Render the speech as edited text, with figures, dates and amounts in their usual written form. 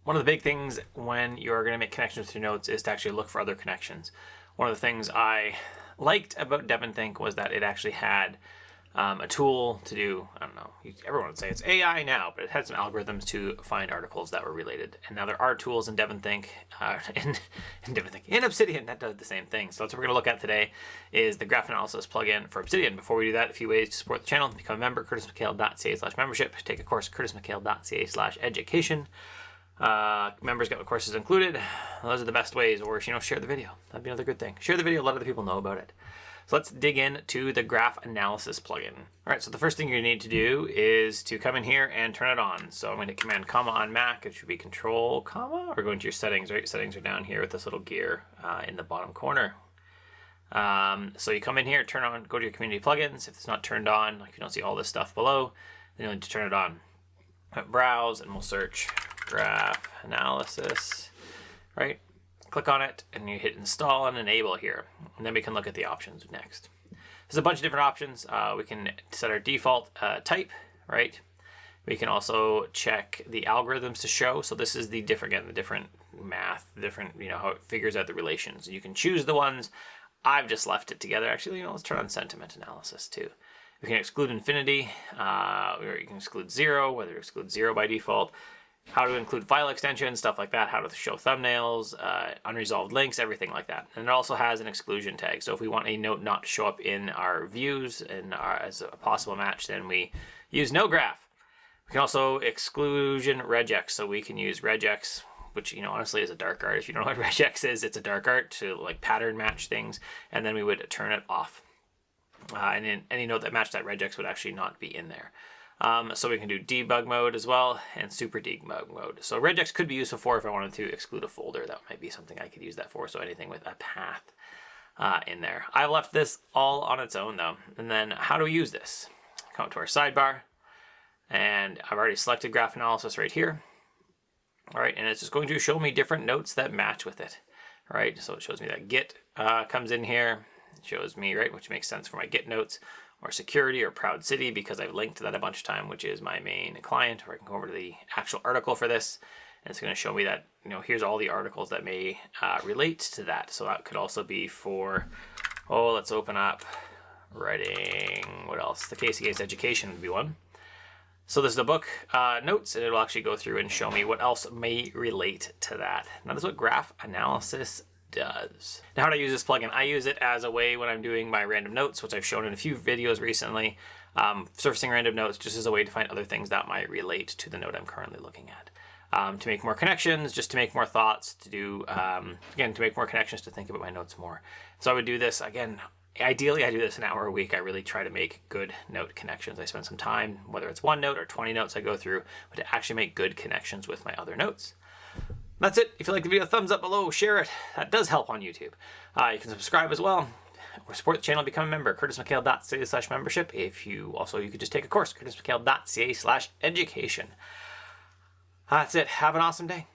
One of the big things when you're going to make connections with your notes is to actually look for other connections. One of the things I liked about DevonThink was that it actually had a tool to do, I don't know, everyone would say it's AI now, but it had some algorithms to find articles that were related. And now there are tools in DevonThink, in Obsidian that does the same thing. So that's what we're going to look at today is the graph analysis plugin for Obsidian. Before we do that, a few ways to support the channel. Become a member, curtismchale.ca/membership. Take a course, curtismchale.ca/education. Members get the courses included. Those are the best ways, or share the video. That'd be another good thing. Share the video, let other people know about it. So let's dig into the graph analysis plugin. All right, so the first thing you need to do is to come in here and turn it on. So I'm going to Command comma on Mac. It should be Control comma, or go into your settings, right? Settings are down here with this little gear in the bottom corner. So you come in here, turn on, go to your community plugins. If it's not turned on, like you don't see all this stuff below, then you'll need to turn it on. Browse, and we'll search graph analysis, right? Click on it and you hit install and enable here, and then we can look at the options next. There's a bunch of different options. We can set our default type, right? We can also check the algorithms to show. So this is the different math, how it figures out the relations. You can choose the ones. I've just left it together. Actually, let's turn on sentiment analysis too. We can exclude infinity, or you can exclude zero, whether you exclude zero by default. How to include file extensions, stuff like that, how to show thumbnails, unresolved links, everything like that. And it also has an exclusion tag. So if we want a note not to show up in our views and as a possible match, then we use no graph. We can also exclusion regex. So we can use regex, which honestly is a dark art. If you don't know what regex is, it's a dark art to like pattern match things, and then we would turn it off. And then any note that matched that regex would actually not be in there. So we can do debug mode as well and super debug mode. So regex could be useful for if I wanted to exclude a folder. That might be something I could use that for. So anything with a path in there. I've left this all on its own though. And then how do we use this? Come up to our sidebar, and I've already selected graph analysis right here. All right, and it's just going to show me different notes that match with it. All right, so it shows me that Git comes in here. It shows me, right, which makes sense for my Git notes. Or security or proud city, because I've linked to that a bunch of time, which is my main client. Or I can go over to the actual article for this, and it's going to show me that here's all the articles that may relate to that. So that could also be for, let's open up writing. What else? The Casey Case education would be one. So this is the book notes, and it'll actually go through and show me what else may relate to that. Now this is what graph analysis does. Now how do I use this plugin? I use it as a way when I'm doing my random notes, which I've shown in a few videos recently, surfacing random notes just as a way to find other things that might relate to the note I'm currently looking at. To make more connections, just to make more thoughts, to do, again, to make more connections, to think about my notes more. So I would do this, again, ideally I do this an hour a week. I really try to make good note connections. I spend some time, whether it's one note or 20 notes I go through, but to actually make good connections with my other notes. That's it. If you like the video, thumbs up below, share it. That does help on YouTube. You can subscribe as well, or support the channel, become a member, curtismchale.ca/membership. You could just take a course, curtismchale.ca/education. That's it. Have an awesome day.